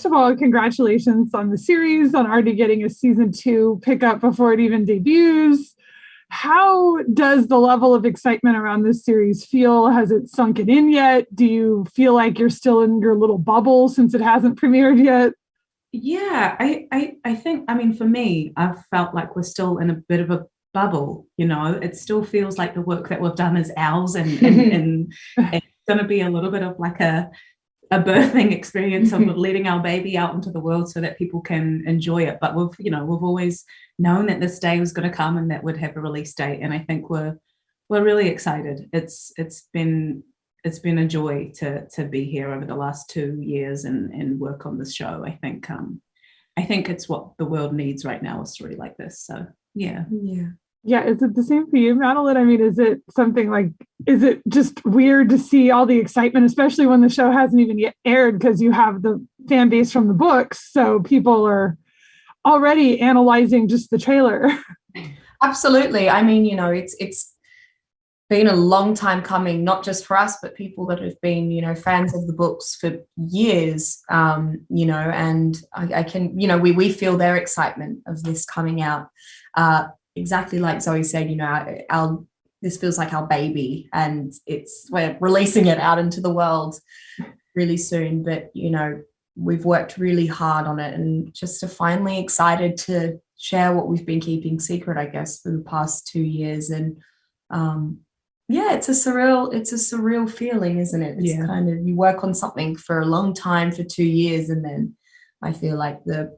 first of all, congratulations on the series, on already getting a season 2 pickup before it even debuts. How does the level of excitement around this series feel? Has it sunken in yet? Do you feel like you're still in your little bubble since it hasn't premiered yet? Yeah, I think, I mean, for me, I've felt like we're still in a bit of a bubble, you know. It still feels like the work that we've done is ours, and it's going to be a little bit of like a birthing experience of letting our baby out into the world so that people can enjoy it. But we've always known that this day was going to come and that we'd have a release date, and I think we're really excited. It's been a joy to be here over the last 2 years and work on this show. I think it's what the world needs right now, a story like this. So yeah. Is it the same for you, Madeleine? I mean, is it just weird to see all the excitement, especially when the show hasn't even yet aired, because you have the fan base from the books, so people are already analyzing just the trailer? Absolutely. I mean, it's been a long time coming, not just for us, but people that have been, fans of the books for years, and I can, we feel their excitement of this coming out. Exactly like Zoe said, this feels like our baby, and we're releasing it out into the world really soon. But we've worked really hard on it, and just to finally excited to share what we've been keeping secret, I guess, for the past 2 years. And it's a surreal feeling, isn't it? It's kind of, you work on something for a long time, for 2 years, and then I feel like the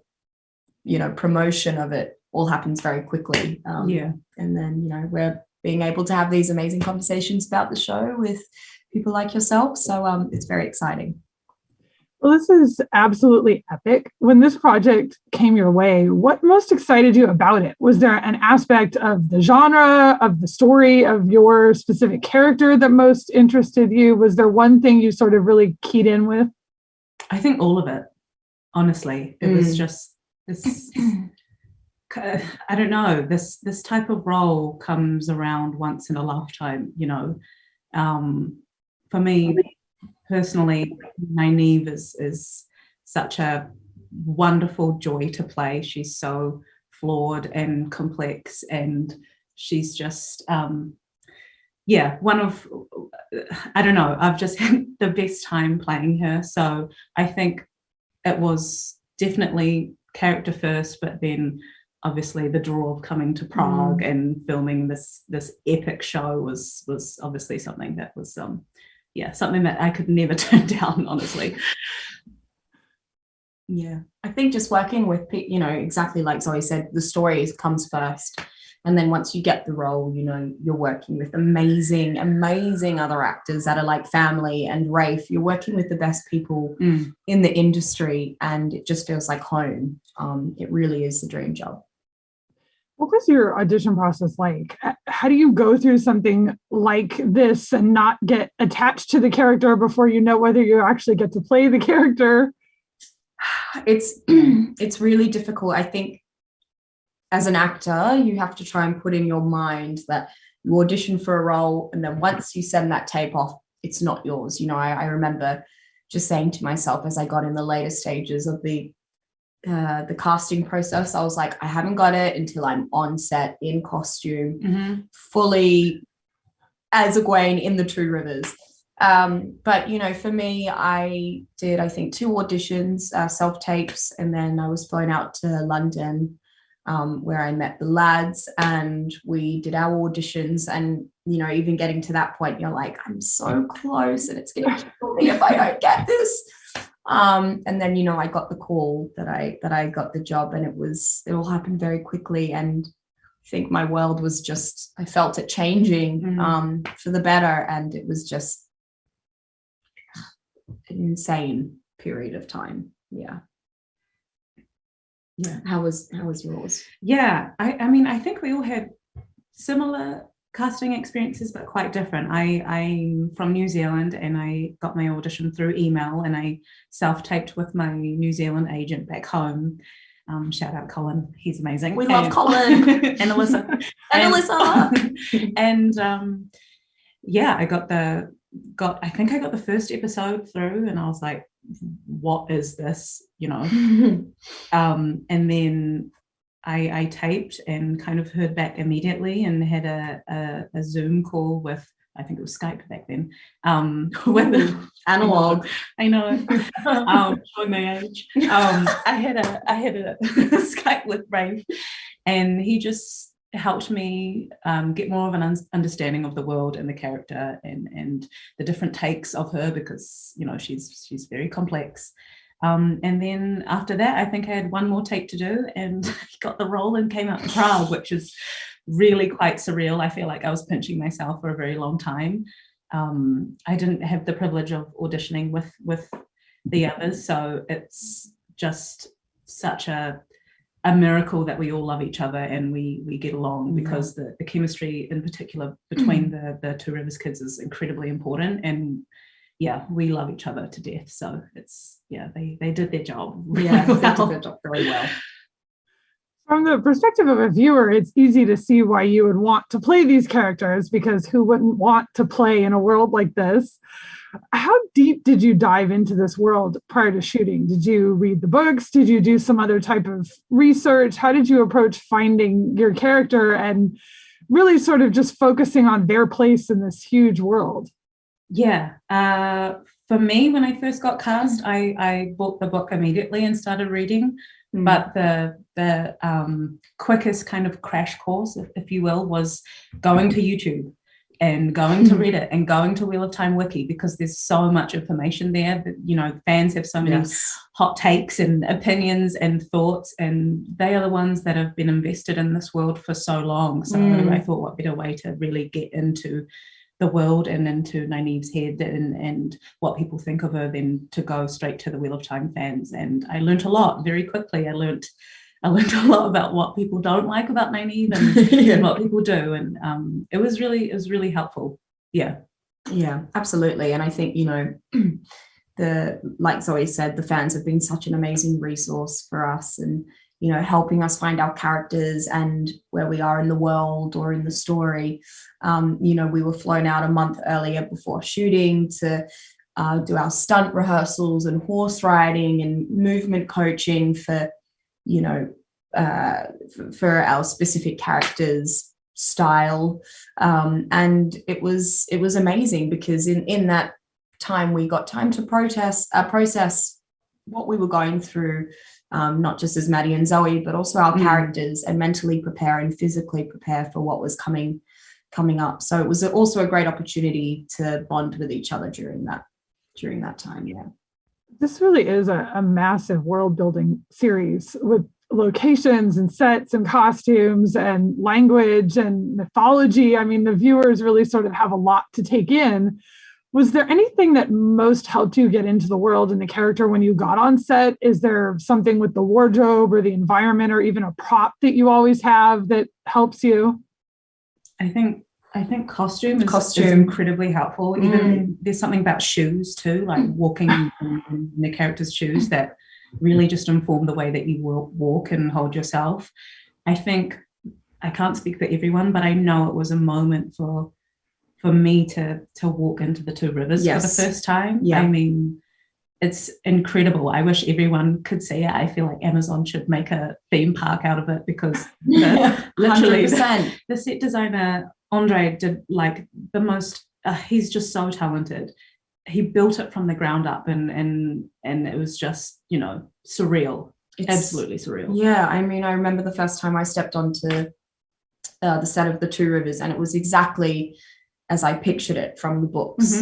promotion of it all happens very quickly. And then, we're being able to have these amazing conversations about the show with people like yourself. So it's very exciting. Well, this is absolutely epic. When this project came your way, what most excited you about it? Was there an aspect of the genre, of the story, of your specific character that most interested you? Was there one thing you sort of really keyed in with? I think all of it, honestly. It was just this... I don't know, this type of role comes around once in a lifetime, For me personally, Nynaeve is such a wonderful joy to play. She's so flawed and complex, and she's just one of, I don't know, I've just had the best time playing her. So I think it was definitely character first, but then obviously the draw of coming to Prague and filming this epic show was obviously something that was something that I could never turn down, honestly. Yeah, I think just working with exactly like Zoe said, the story comes first, and then once you get the role, you're working with amazing other actors that are like family. And Rafe, you're working with the best people in the industry, and it just feels like home. It really is the dream job. What was your audition process like? How do you go through something like this and not get attached to the character before you know whether you actually get to play the character? It's really difficult. I think as an actor, you have to try and put in your mind that you audition for a role, and then once you send that tape off, it's not yours. I remember just saying to myself as I got in the later stages of the casting process, I was like, I haven't got it until I'm on set in costume, fully as Egwene in the Two Rivers. But for me, I did, I think, 2 auditions, self-tapes, and then I was flown out to London, where I met the lads, and we did our auditions. And even getting to that point, you're like, I'm so close, and it's gonna kill me if I don't get this. And then I got the call that I got the job, and it all happened very quickly. And I think my world was just, I felt it changing for the better, and it was just an insane period of time. Yeah. How was yours? I mean, I think we all had similar casting experiences, but quite different. I'm from New Zealand, and I got my audition through email, and I self-taped with my New Zealand agent back home. Shout out Colin, he's amazing. We love Colin. And Alyssa. And Alyssa. And I got the I think I got the first episode through and I was like, what is this, and then I taped and kind of heard back immediately and had a Zoom call with, I think it was Skype back then, with analog. I know, showing my age. I had a Skype with Brave, and he just helped me get more of an understanding of the world and the character and the different takes of her, because she's very complex. And then after that, I think I had one more take to do, and got the role and came out to Prague, which is really quite surreal. I feel like I was pinching myself for a very long time. I didn't have the privilege of auditioning with the others, so it's just such a miracle that we all love each other and we get along, because the chemistry in particular between the Two Rivers kids is incredibly important, and we love each other to death. So it's they did their job really well. They did their job very well. From the perspective of a viewer, it's easy to see why you would want to play these characters, because who wouldn't want to play in a world like this? How deep did you dive into this world prior to shooting? Did you read the books? Did you do some other type of research? How did you approach finding your character and really sort of just focusing on their place in this huge world? For me, when I first got cast, I bought the book immediately and started reading. But the quickest kind of crash course, if you will, was going to YouTube and going to Reddit and going to Wheel of Time Wiki, because there's so much information there that, fans have so many hot takes and opinions and thoughts, and they are the ones that have been invested in this world for so long. So I thought, what better way to really get into the world and into Nynaeve's head and what people think of her than to go straight to the Wheel of Time fans. And I learned a lot very quickly. I learned a lot about what people don't like about Nynaeve and what people do, and it was really helpful. Yeah, absolutely. And I think like Zoe said, the fans have been such an amazing resource for us, and helping us find our characters and where we are in the world or in the story. We were flown out a month earlier before shooting to do our stunt rehearsals and horse riding and movement coaching for our specific characters' style. And it was amazing, because in that time we got time to process what we were going through, not just as Maddie and Zoe, but also our characters, and mentally prepare and physically prepare for what was coming up. So it was also a great opportunity to bond with each other during that time. This really is a massive world building series with locations and sets and costumes and language and mythology. I mean, the viewers really sort of have a lot to take in. Was there anything that most helped you get into the world and the character when you got on set? Is there something with the wardrobe or the environment or even a prop that you always have that helps you? I think costume is incredibly helpful. Even there's something about shoes too, like walking in the character's shoes, that really just inform the way that you will walk and hold yourself. I think, I can't speak for everyone, but I know it was a moment for me to walk into the Two Rivers for the first time. I mean, it's incredible. I wish everyone could see it. I feel like Amazon should make a theme park out of it, because literally the set designer Andre did like the most. He's just so talented. He built it from the ground up, and it was just surreal. It's absolutely surreal. Yeah, I mean, I remember the first time I stepped onto the set of the Two Rivers, and it was exactly as I pictured it from the books,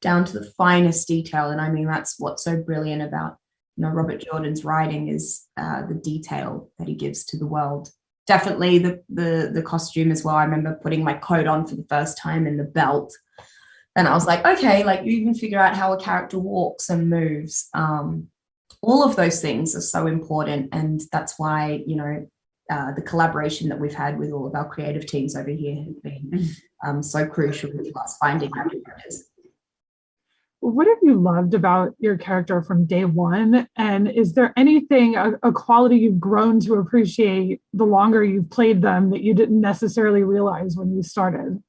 down to the finest detail. And I mean, that's what's so brilliant about Robert Jordan's writing, is the detail that he gives to the world. Definitely the costume as well. I remember putting my coat on for the first time and the belt, and I was like, okay, like you even figure out how a character walks and moves. All of those things are so important, and that's why the collaboration that we've had with all of our creative teams over here has been so crucial to us finding our characters. What have you loved about your character from day one? And is there anything, a quality you've grown to appreciate the longer you've played them that you didn't necessarily realize when you started?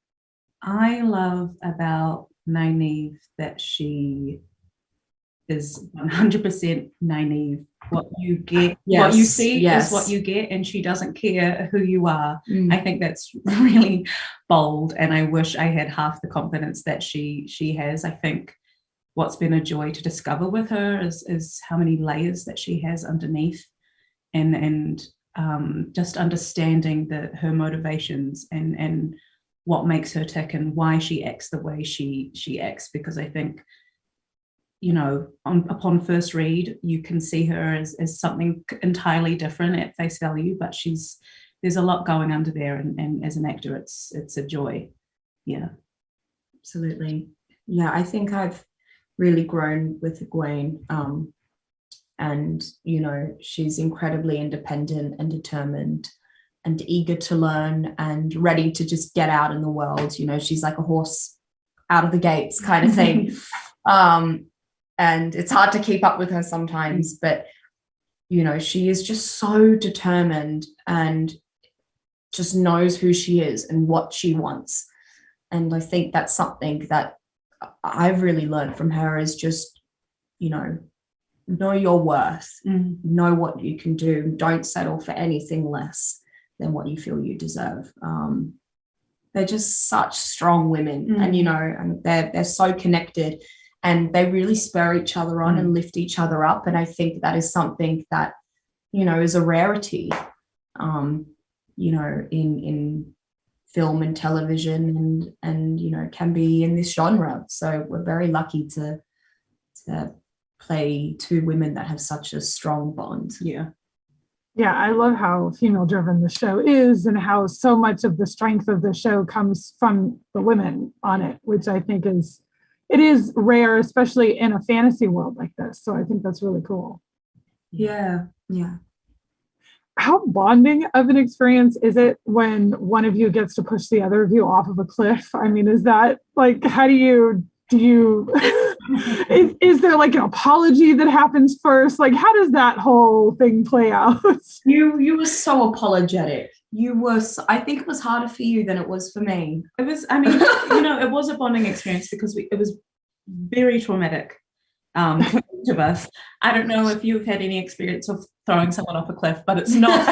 I love about naive that she is 100% naive. What you get, what you see is what you get, and she doesn't care who you are. I think that's really bold, and I wish I had half the confidence that she has. I think what's been a joy to discover with her is how many layers that she has underneath, and just understanding her motivations and what makes her tick and why she acts the way she acts. Because I think, you know, upon first read, you can see her as something entirely different at face value, but there's a lot going under there, and as an actor, it's a joy. Yeah, absolutely. Yeah, I think I've really grown with Egwene, and you know, she's incredibly independent and determined and eager to learn and ready to just get out in the world. You know, she's like a horse out of the gates kind of thing. And it's hard to keep up with her sometimes, but you know, she is just so determined and just knows who she is and what she wants. And I think that's something that I've really learned from her, is just, you know your worth, know what you can do, don't settle for anything less than what you feel you deserve. They're just such strong women, and you know, and they're so connected, and they really spur each other on and lift each other up. And I think that is something that, you know, is a rarity, you know, in film and television, and you know, can be in this genre. So we're very lucky to play two women that have such a strong bond. Yeah, I love how female driven the show is, and how so much of the strength of the show comes from the women on it, which I think is rare, especially in a fantasy world like this. So I think that's really cool. Yeah. How bonding of an experience is it when one of you gets to push the other of you off of a cliff? I mean, is that like, how do you is there like an apology that happens first? Like, how does that whole thing play out? You were so apologetic. I think it was harder for you than it was for me. It was, I mean, you know, it was a bonding experience because it was very traumatic for each of us. I don't know if you've had any experience of throwing someone off a cliff, but it's not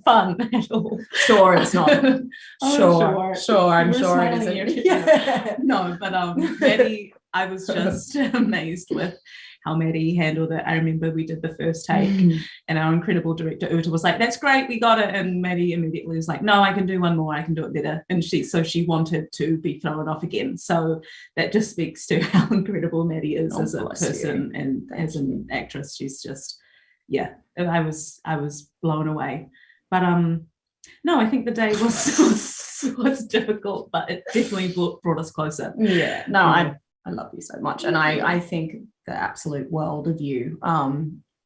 fun at all. Sure, it's not. Sure, I'm sure it isn't. Yeah. No, but Maddie, I was just amazed with how Maddie handled it. I remember we did the first take, and our incredible director Uta was like, "That's great, we got it." And Maddie immediately was like, "No, I can do one more. I can do it better." And she wanted to be thrown off again. So that just speaks to how incredible Maddie is as a person and as an actress. She's just, yeah. I was blown away. But no, I think the day was difficult, but it definitely brought us closer. Yeah. No, I love you so much, and I think the absolute world of you.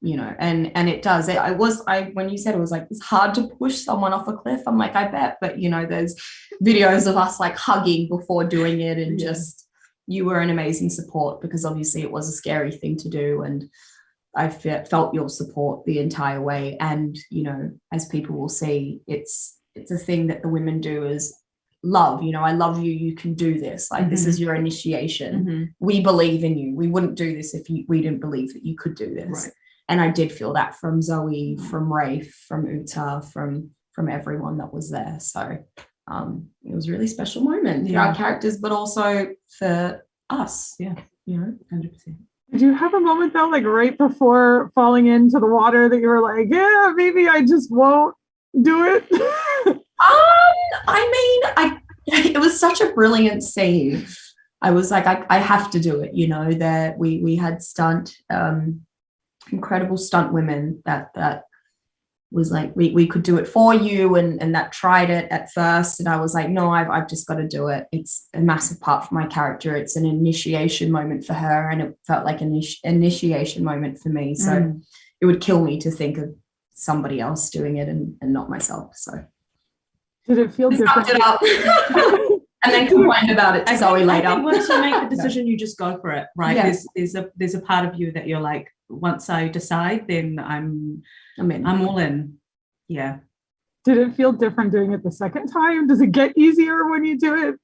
You know, and it does. When you said it was like, it's hard to push someone off a cliff, I'm like, I bet. But you know, there's videos of us like hugging before doing it, and just, you were an amazing support, because obviously it was a scary thing to do, and I felt your support the entire way. And you know, as people will see, it's a thing that the women do is love. You know, I love you, you can do this, like this is your initiation. We believe in you. We wouldn't do this if we didn't believe that you could do this. Right. And I did feel that from Zoe, from Rafe, from Uta, from everyone that was there. So it was a really special moment for our characters, but also for us. Yeah, you know, 100%. Did you have a moment though, like right before falling into the water, that you were like, yeah, maybe I just won't do it? It was such a brilliant scene. I was like, I have to do it. You know, that we had incredible stunt women that was like, we could do it for you, and that tried it at first, and I was like, no, I've just got to do it. It's a massive part for my character. It's an initiation moment for her, and it felt like an initiation moment for me. So it would kill me to think of somebody else doing it and not myself. So did it feel different? It up. And then complain about it to Zoe later. I think once you make the decision, you just go for it, right? Yeah. There's a part of you that you're like, once I decide, then I'm all in. Yeah. Did it feel different doing it the second time? Does it get easier when you do it?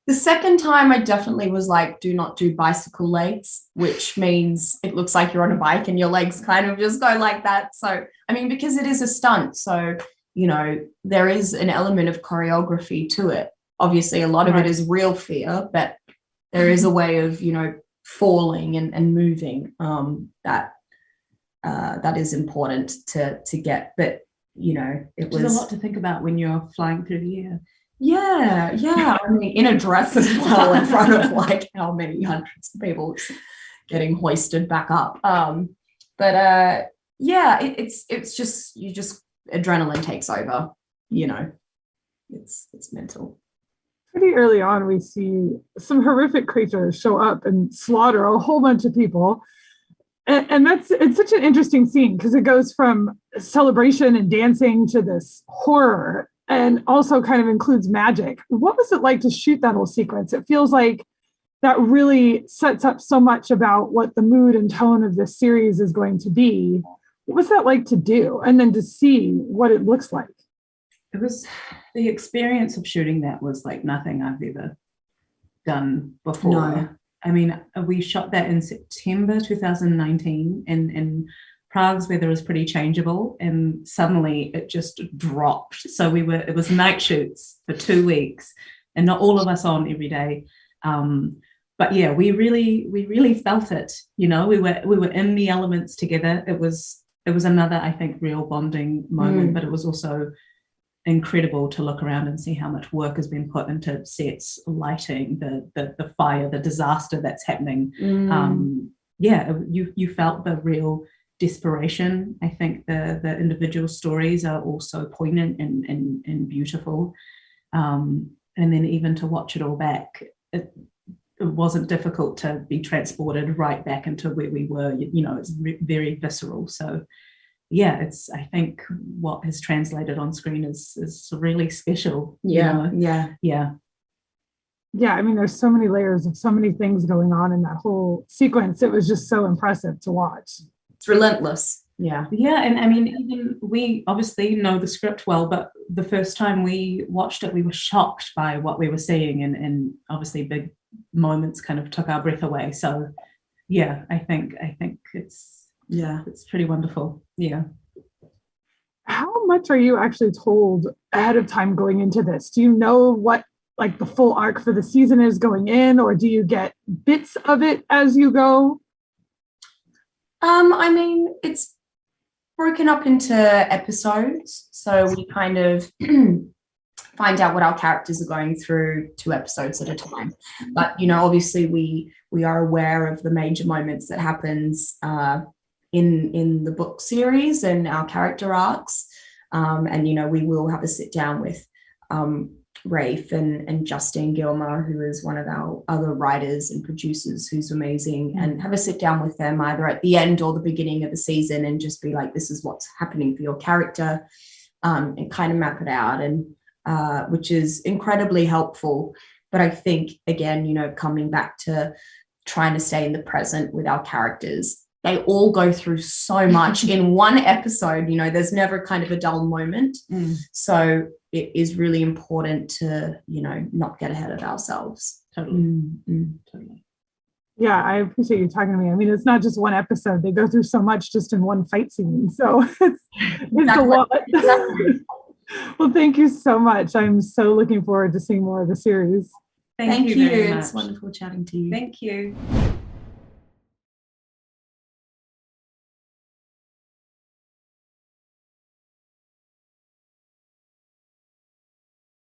The second time I definitely was like, do not do bicycle legs, which means it looks like you're on a bike and your legs kind of just go like that. So, I mean, because it is a stunt. So, you know, there is an element of choreography to it. Obviously, a lot of it is real fear, but there is a way of, you know, falling and moving that is important to get. But, you know, it was a lot to think about when you're flying through the air. Yeah. I mean, in a dress as well, in front of like how many hundreds of people getting hoisted back up. But it's just adrenaline takes over. You know, it's mental. Pretty early on, we see some horrific creatures show up and slaughter a whole bunch of people. And it's such an interesting scene because it goes from celebration and dancing to this horror, and also kind of includes magic. What was it like to shoot that whole sequence? It feels like that really sets up so much about what the mood and tone of this series is going to be. What was that like to do? And then to see what it looks like? It was, the experience of shooting that was like nothing I've ever done before. No. I mean, we shot that in September 2019 in Prague's weather was pretty changeable, and suddenly it just dropped. So it was night shoots for 2 weeks, and not all of us on every day. But yeah, we really felt it. You know, we were in the elements together. It was another, I think, real bonding moment. But it was also incredible to look around and see how much work has been put into sets, lighting, the fire, the disaster that's happening. You felt the real desperation. I think the individual stories are also poignant and beautiful. And then even to watch it all back, it wasn't difficult to be transported right back into where we were. You know, it's very visceral. So yeah, it's, I think what has translated on screen is really special. Yeah. I mean, there's so many layers of so many things going on in that whole sequence. It was just so impressive to watch. It's relentless. Yeah, and I mean, even we obviously know the script well, but the first time we watched it, we were shocked by what we were seeing, and obviously big moments kind of took our breath away. So yeah, I think it's pretty wonderful. Yeah. How much are you actually told ahead of time going into this? Do you know what like the full arc for the season is going in, or do you get bits of it as you go? I mean, it's broken up into episodes, so we kind of find out what our characters are going through 2 episodes at a time. But, you know, obviously we are aware of the major moments that happens in the book series and our character arcs. And, you know, we will have a sit down with Rafe and Justine Gilmer, who is one of our other writers and producers who's amazing, and have a sit down with them either at the end or the beginning of the season and just be like, this is what's happening for your character, and kind of map it out, and which is incredibly helpful. But I think, again, you know, coming back to trying to stay in the present with our characters, they all go through so much in one episode. You know, there's never kind of a dull moment. So it is really important to, you know, not get ahead of ourselves. Totally. Yeah, I appreciate you talking to me. I mean, it's not just one episode. They go through so much just in one fight scene. So it's a lot. Exactly. Well, thank you so much. I'm so looking forward to seeing more of the series. Thank you very much. It's wonderful chatting to you. Thank you.